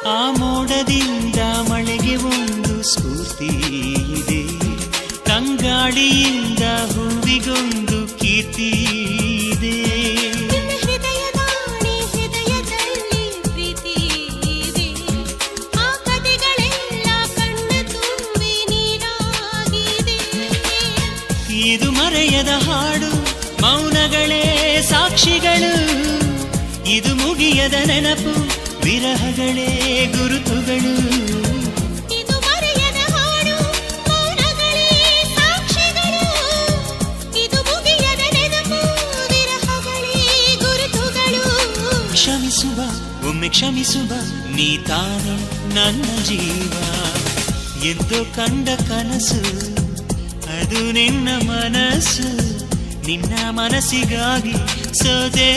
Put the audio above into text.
ಆ ಮೋಡದಿಂದ ಮಳೆಗೆ ಒಂದು ಸ್ಫೂರ್ತಿ ಇದೆ, ತಂಗಾಳಿಯಿಂದ ಹೂವಿಗೊಂದು ಕೀರ್ತಿ ಇದೆ. ಹೃದಯದಲ್ಲಿ ಪ್ರೀತಿ ಇದೆ, ಆ ಕಥೆಗಳೆಲ್ಲ ಕಣ್ಣ ತುಂಬಿ ನೀರಾಗಿದೆ. ಇದು ಮರೆಯದ ಹಾಡು, ಮೌನಗಳೇ ಸಾಕ್ಷಿಗಳು. ಇದು ಮುಗಿಯದ ನೆನಪು, ವಿರಹಗಳೇ ಗುರುತುಗಳು. ಇದು ಮರೆಯದ ಹಾಡು, ಮೌನಗಳೇ ಸಾಕ್ಷಿಗಳು. ಇದು ಮುಗಿಯದ ನೆನಪು, ವಿರಹಗಳೇ ಗುರುತುಗಳು. ಕ್ಷಮಿಸುವ, ಒಮ್ಮೆ ಕ್ಷಮಿಸುವ, ನೀ ತಾನೇ ನನ್ನ ಜೀವ. ಎಂದು ಕಂಡ ಕನಸು ಅದು ನಿನ್ನ ಮನಸ್ಸು, ನಿನ್ನ ಮನಸ್ಸಿಗಾಗಿ ಸೋದೆ.